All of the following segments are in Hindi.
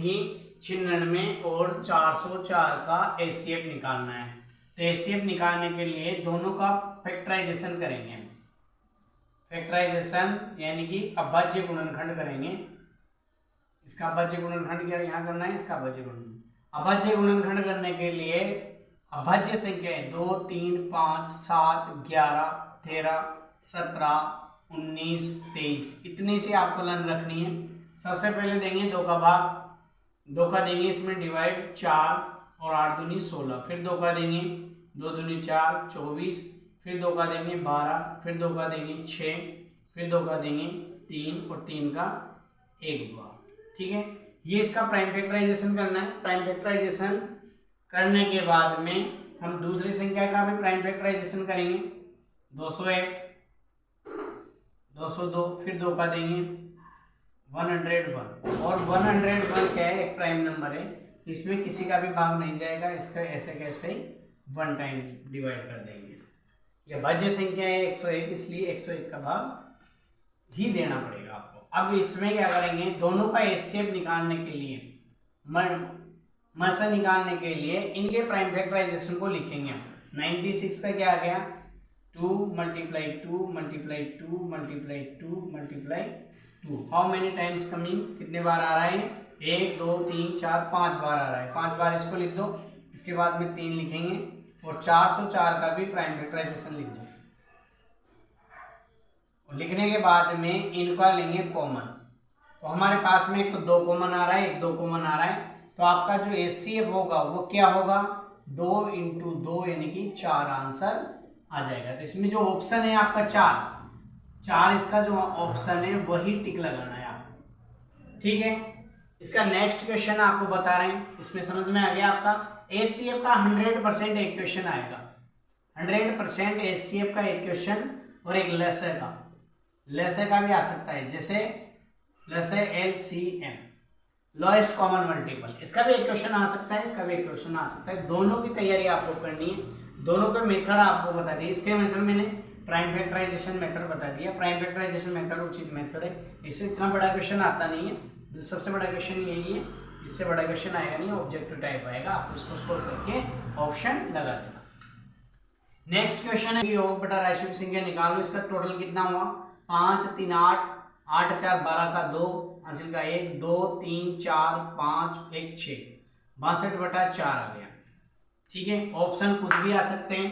यानी 96 और 404 का एचसीएफ निकालना है। तो एचसीएफ निकालने के लिए दोनों का फैक्टराइजेशन करेंगे। फैक्टराइजेशन यानी कि अभाज्य गुणनखंड करेंगे। इसका अभाज्य गुणनखंड क्या यहाँ करना है, इसका अभाज्य गुणनखंड। अभाज्य गुणनखंड करने के लिए अभाज्य संख्याएं 2, 3, 5, 7, 11, 13, 17, 19, 23 इतनी सी आपको लाइन रखनी है। सबसे पहले देंगे 2 का भाग, 2 का देंगे इसमें डिवाइड 4 और 8 दूनी 16, फिर 2 का देंगे 2 दूनी 4 24, फिर 2 का देंगे 12, फिर 2 का देंगे 6, फिर 2 का देंगे 3 और 3 का 1 बार। ठीक है, ये इसका प्राइम फैक्टराइजेशन करना है। प्राइम फैक्टराइजेशन करने के बाद में हम दूसरी संख्या का भी प्राइम फैक्टराइजेशन करेंगे। 201, 202, फिर 2 का देंगे 101 और 101 क्या है, एक प्राइम नंबर है, इसमें किसी का भी भाग नहीं जाएगा, इसका ऐसे कैसे 1 टाइम डिवाइड कर देंगे। यह भाज्य संख्या है 101, इसलिए 101 का भाग ही देना पड़ेगा आपको। अब इसमें क्या करेंगे, दोनों का एचसीएफ निकालने के लिए मसा निकालने के लिए इनके प्राइम फैक्टराइजेशन को लिखेंगे। 96 का क्या आ गया, 2 × 2 × 2 × 2 × 2। हाउ मेनी टाइम्स कमिंग, कितने बार आ रहा है, 1 2 3 4 5 बार आ रहा है। 5 बार इसको लिख दो, इसके बाद में 3 लिखेंगे और 404 का भी प्राइम फैक्टराइजेशन लिख दो। और लिखने के बाद में इनका लेंगे कॉमन, तो हमारे पास में एक तो 2 कॉमन आ रहा है, एक 2 कॉमन आ रहा है, तो आपका जो एचसीएफ होगा वो क्या होगा, 2 × 2 यानी कि 4 आंसर आ जाएगा। तो इसमें जो ऑप्शन है आपका 4 इसका जो ऑप्शन है वही टिक लगाना है आपको। ठीक है, इसका नेक्स्ट क्वेश्चन आपको बता रहे हैं, इसमें समझ में आ गया आपका। एचसीएफ का 100% एक क्वेश्चन आएगा, 100% एचसीएफ का एक क्वेश्चन, और एक लेसर का भी आ सकता है, जैसे lesser LCM, lowest common multiple, इसका भी एक क्वेश्चन आ सकता है, इसका भी एक क्वेश्चन आ सकता है। दोनों की तैयारी आपको करनी है, दोनों के मेथड आपको बता दिए। इसके मेथड मैंने प्राइम फैक्टराइजेशन मेथड बता दिया, प्राइम फैक्टराइजेशन मेथड उचित मेथड है, इससे इतना बड़ा क्वेश्चन आता नहीं है, सबसे बड़ा क्वेश्चन यही है, इससे बड़ा क्वेश्चन आएगा नहीं, ऑब्जेक्टिव टाइप आएगा, आप इसको सोल्व करके ऑप्शन लगा देना। नेक्स्ट क्वेश्चन है योग बटा राशियों की संख्या निकालो, इसका टोटल कितना हुआ, 5 3 8 8 4 12 का 2, हासिल का 1 2 3 4 5 1 6, 62/4 आ गया। ठीक है, ऑप्शन कुछ भी आ सकते हैं,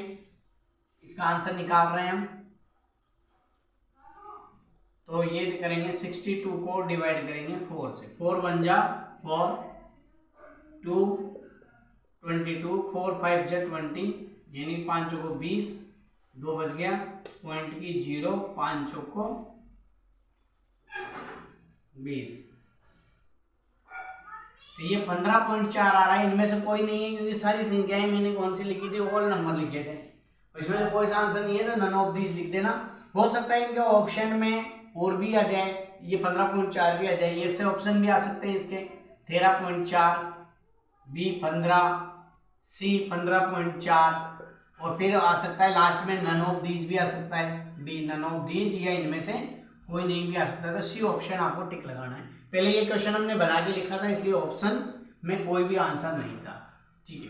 इसका आंसर निकाल रहे हैं हम। तो ये करेंगे 62 को डिवाइड करेंगे 4 से, 4 1 जा 4, 2 22, 4 5 जा 20, यानी 5 को 20, 2 बच गया, पॉइंट की 0, 5 को 20। तो ये 15.4 आ रहा है, इनमें से कोई नहीं है क्योंकि सारी संख्याएं मैंने कौन सी लिखी थी, होल नंबर लिखे थे, इसमें से कोई सा आंसर नहीं है, तो नन ऑफ दिस लिख देना। हो सकता है इनके ऑप्शन में और भी आ जाए, ये 15.4 भी आ जाए, एक से ऑप्शन भी आ सकते हैं इसके, 13.4, बी 15, सी 15.4, और फिर आ सकता है लास्ट में नन ऑफ दीज भी आ सकता है, डी नन ऑफ दीज, या इनमें से कोई नहीं भी आ सकता है। तो सी ऑप्शन आपको टिक लगाना है। पहले ये क्वेश्चन हमने बना के लिखा था, इसलिए ऑप्शन में कोई भी आंसर नहीं था। ठीक है,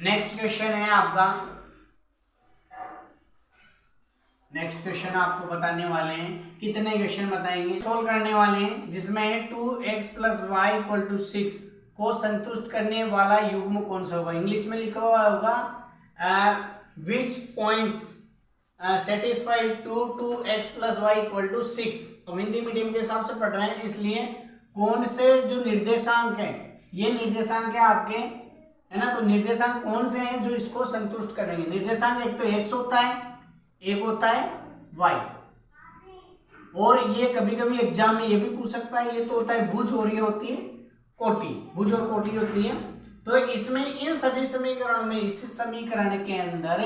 नेक्स्ट क्वेश्चन है आपका, नेक्स्ट क्वेश्चन आपको बताने वाले हैं, कितने क्वेश्चन बताएंगे, सोल्व करने वाले हैं, जिसमें 2x + y = 6 को संतुष्ट करने वाला युग्म कौन सा होगा। इंग्लिश में लिखा हुआ होगा विच पॉइंट्स सेटिस्फाई 2x + y = 6। तो हिंदी मीडियम के हिसाब से पढ़ रहे हैं, इसलिए कौन से जो निर्देशांक है, ये निर्देशांक है आपके, है ना, तो निर्देशांक कौन से हैं जो इसको संतुष्ट करेंगे। निर्देशांक एक तो x होता है, एक होता है y, और ये कभी कभी एग्जाम में ये भी पूछ सकता है, ये तो होता है भुज और ये होती है कोटि, भुज और कोटि होती है। तो इसमें इन सभी समीकरण में, इस समीकरण के अंदर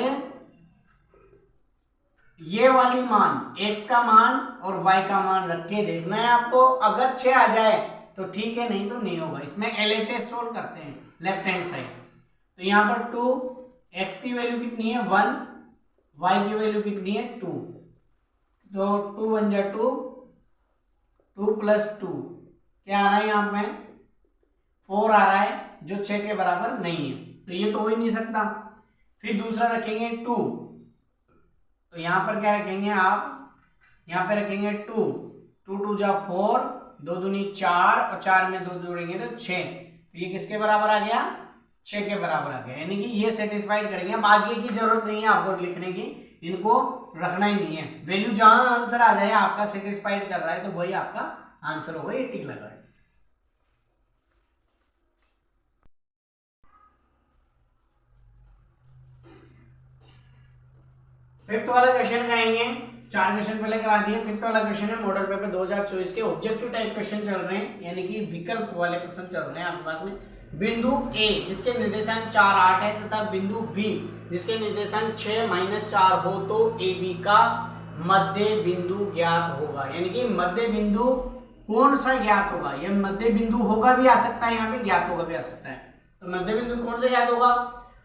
ये वाली मान, x का मान और y का मान रख के देखना है आपको। अगर 6 आ जाए तो ठीक है, नहीं तो नहीं होगा। इसमें LHS सोल्व करते हैं लेफ्ट हैंड साइड। तो यहाँ पर 2, x की वैल्यू कितनी है 1, y की वैल्यू कितनी है 2, तो 2 1 जा 2, 2 + 2 क्या आ रहा है यहाँ पे 4 आ रहा है जो 6 के बराबर नहीं है, तो ये तो हो ही नहीं सकता। फिर दूसरा रखेंगे 2, तो यहाँ पर क्या रखेंगे आप, यहाँ पे रखेंगे 2, 2 2 जा 4, 2 दूनी 4 और 4 में 2 जोड़ेंगे तो 6, तो ये किसके बराबर आ गया, 6 के बराबर आ गया, यानी कि ये सेटिस्फाइड करेंगे। अब आगे की जरूरत नहीं है आपको लिखने की, इनको रखना ही नहीं है, वैल्यू जहां आंसर आ जाए आपका सेटिस्फाइड कर रहा है तो वही आपका आंसर होगा, ये टिक लगा है। फिफ्थ वाला क्वेश्चन करेंगे, 4 क्वेश्चन पहले करा दिए। फिफ्थ वाला क्वेश्चन है मॉडल पेपर 2024 के ऑब्जेक्टिव टाइप क्वेश्चन चल रहे हैं, यानी कि विकल्प वाले प्रश्न चल रहे हैं आपके पास में। बिंदु ए जिसके निर्देशांक 4 8 है तथा बिंदु बी जिसके निर्देशांक 6 4 हो तो ए बी का मध्य बिंदु ज्ञात होगा, यानी कि मध्य बिंदु कौन सा ज्ञात होगा, यह मध्य बिंदु होगा भी आ सकता है, यहाँ पे ज्ञात होगा भी आ सकता है। तो मध्य बिंदु कौन सा ज्ञात होगा,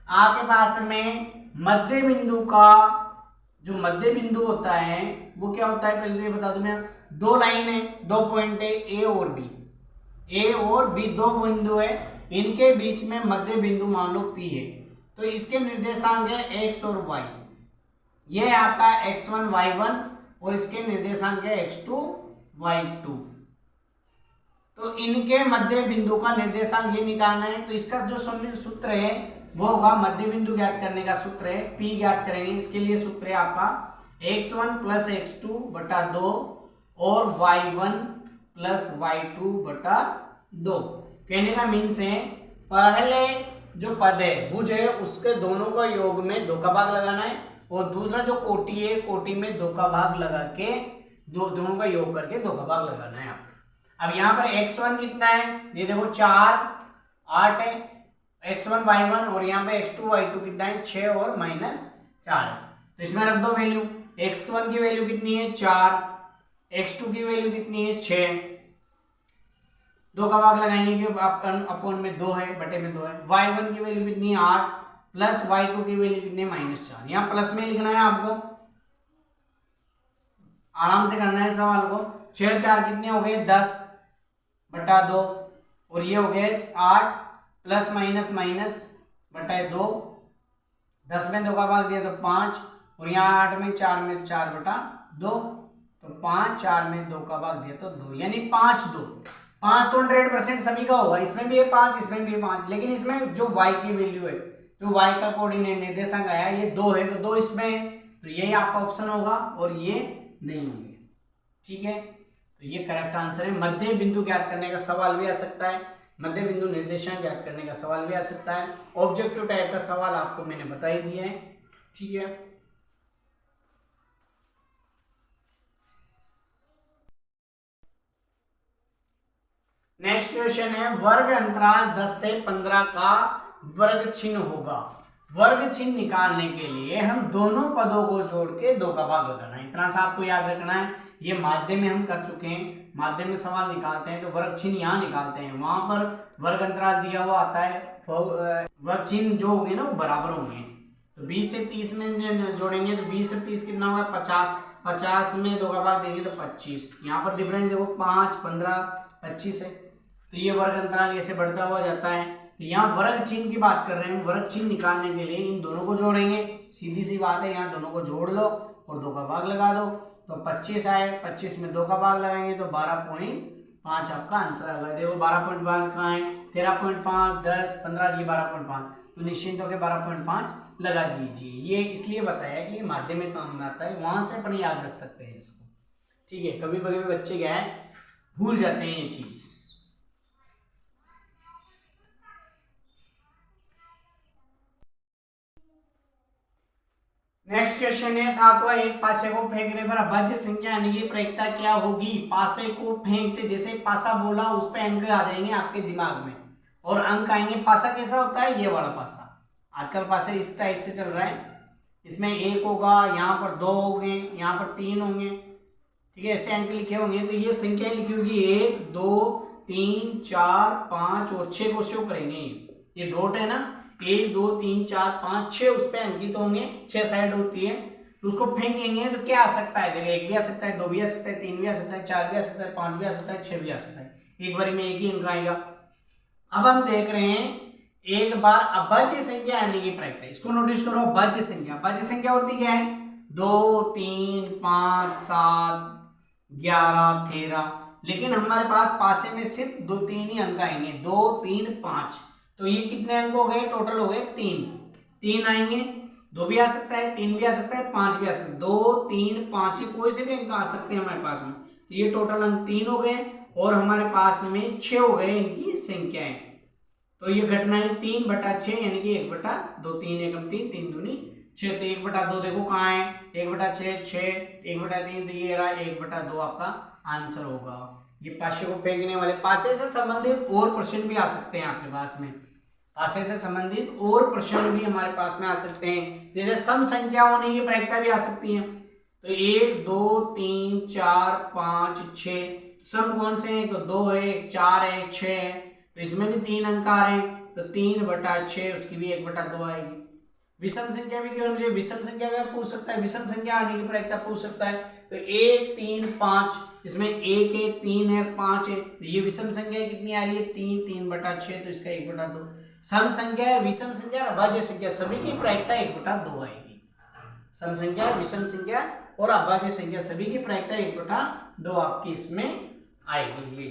आपके पास में मध्य बिंदु का जो मध्य बिंदु होता है वो क्या होता है, पहले तो ये बता दूं मैं, 2 लाइन है, 2 पॉइंट है ए और बी, ए और बी 2 बिंदु है, इनके बीच में मध्य बिंदु मान लो पी है, तो इसके निर्देशांक है x और y, ये है आपका x1 y1 और इसके निर्देशांक है x2 y2। तो इनके मध्य बिंदु का निर्देशांक ये निकालना है, तो इसका जो सूत्र है वो होगा, मध्य बिंदु ज्ञात करने का सूत्र है P ज्ञात करेंगे, इसके लिए सूत्र है आपका x1 प्लस x2 बटा 2 और y1 प्लस y2 बटा 2। कहने का मीन्स है पहले जो पद है भुज है उसके दोनों का योग में 2 का भाग लगाना है, और दूसरा जो कोटि है कोटि में 2 का भाग लगा के दोनों का योग करके 2 का भाग लगाना है आपको। अब यहाँ पर x1 कितना है, ये देखो 4 8 है, x1 y1 और यहाँ पे x2 y2 कितना है 6 और -4 है, तो इसमें रख दो वैल्यू, x1 की वैल्यू कितनी है 4, x2 की वैल्यू कितनी है 6, 2 का भाग लगाएंगे कि अपॉन में 2 है बटे में 2 है, y1 की वैल्यू कितनी है 8 प्लस y2 की वैल्यू कितनी है -4, यहाँ प्लस में लिखना है आपको, आराम से करना है सवाल को। 6 4 कितने हो गए 10 बटा 2 और ये हो गए 8 प्लस माइनस माइनस बटा 2, 10 में 2 का भाग दिया तो 5 और यहाँ 8 में 4 बटा 2, तो 5 4 में 2 का भाग दिया तो 2, यानी 5 2 5 तो 100% सभी का होगा, इसमें भी है 5 इसमें भी है 5, लेकिन इसमें जो y की वैल्यू है, जो y का कोऑर्डिनेट निर्देशांक आया ये 2 है, तो 2 इसमें है, तो यही आपका ऑप्शन होगा और ये नहीं होंगे, ठीक है। तो ये करेक्ट आंसर है। मध्य बिंदु ज्ञात करने का सवाल भी आ सकता है, मध्य बिंदु निर्देशांक ज्ञात करने का सवाल भी आ सकता है, ऑब्जेक्टिव टाइप का सवाल आपको मैंने बता ही दिया है, ठीक है। नेक्स्ट क्वेश्चन है वर्ग अंतराल 10 से 15 का वर्ग चिन्ह होगा। वर्ग चिन्ह निकालने के लिए हम दोनों पदों को जोड़ के 2 का भाग लगाना है, इतना सा आपको याद रखना है। ये माध्यम में हम कर चुके हैं, माध्यम में सवाल निकालते हैं तो वर्ग चिन्ह यहाँ निकालते हैं, वहां पर वर्ग अंतराल दिया हुआ आता है, वर्ग चिन्ह जो होंगे ना वो बराबर होंगे, तो 20 से 30 में जोड़ेंगे तो 20 से 30 कितना होगा 50, 50 में 2 का भाग देंगे तो 25, यहाँ पर डिफरेंस देखो 5 15 25 है, तो ये वर्ग अंतराल ऐसे बढ़ता हुआ जाता है। तो यहाँ वर्ग चिन्ह की बात कर रहे हैं, वर्ग चिन्ह निकालने के लिए इन दोनों को जोड़ेंगे, सीधी सी बात है, यहाँ दोनों को जोड़ लो और 2 का भाग लगा दो, तो 25 आए, 25 में 2 का भाग लगाएंगे तो 12.5 आपका आंसर आ गया। देखो 12.5 कहाँ है, 13.5 10 15 ये 12.5, तो निश्चिंत होकर 12.5 लगा दीजिए। ये इसलिए बताया कि ये माध्यम में काम में आता है, वहां से अपन याद रख सकते हैं इसको, ठीक है। कभी कभी बच्चे क्या है भूल जाते हैं ये चीज। नेक्स्ट क्वेश्चन है 7वां, एक पासे को फेंकने पर अभाज्य संख्या यानी कि प्रायिकता क्या होगी। पासे को फेंकते जैसे पासा बोला उस पे अंक आ जाएंगे आपके दिमाग में और अंक आएंगे। पासा कैसा होता है, ये वाला पासा, आजकल पासे इस टाइप से चल रहा है, इसमें 1 होगा, यहाँ पर 2 होंगे, यहाँ पर 3 होंगे, ठीक है, ऐसे अंक लिखे होंगे। तो ये संख्या लिखी होगी 1 2 3 4 5 और 6 को शो करेंगे, ये डॉट है ना, 1 2 3 4 5 6 उस पर अंकित होंगे, 6 साइड होती है, तो उसको फेंकेंगे तो क्या आ सकता है, देखिए 1 भी आ सकता है, 2 भी आ सकता है, 3 भी आ सकता है, 4 भी आ सकता है, 5 भी आ सकता है, 6 भी आ सकता है। एक बारी में एक ही अंक आएगा। अब हम देख रहे हैं एक बार अभाज्य संख्या आने की प्रायिकता, इसको नोटिस करो। अभाज्य संख्या होती क्या है? 2, 3, 5, 7, 11, 13, लेकिन हमारे पास पासे में सिर्फ 2-3 ही अंक आएंगे, 2, 3, 5। तो ये कितने अंक हो गए? टोटल हो गए 3 आएंगे। 2 भी आ सकता है, 3 भी आ सकता है, 5 भी आ सकता है। 2, 3, 5 ये कोई से भी अंक आ सकते हैं हमारे पास में। तो ये टोटल अंक 3 हो गए और हमारे पास में 6 हो गए इनकी संख्याएं। तो ये घटना है 3/6 यानी कि 1/2। 3 एकम 3, 3 दूनी 6। तो 1/2 देखो कहाँ है? 1/6 6, 1/3 तो ये रहा 1/2 आपका आंसर होगा। ये पासे को फेंकने वाले, पासे से संबंधित और प्रश्न भी आ सकते हैं आपके पास में। पासे से संबंधित और प्रश्न भी हमारे पास में आ सकते हैं, जैसे सम संख्या होने की प्रायिकता भी आ सकती है। तो 1, 2, 3, 4, 5, 6 सम कौन से हैं? तो 2 है, 4 है, 6 है। तो इसमें भी 3 अंक आ रहे हैं, तो 3/6 उसकी भी 1/2 आएगी। विषम संख्या भी क्यों नहीं? विषम संख्या भी पूछ सकता है, विषम संख्या आने की प्रायिकता पूछ सकता है। तो 1, 3, 5 इसमें 1 है, 3 है, 5 है। तो ये विषम संख्या कितनी आ रही है? 3, 3/6 तो इसका 1/2। सम संख्या है, विषम संख्या और अभाज्य संख्या सभी की प्रायिकता 1/2 आएगी। सम संख्या, विषम संख्या और अभाज्य संख्या सभी की प्रायिकता 1/2 आपकी इसमें आएगी।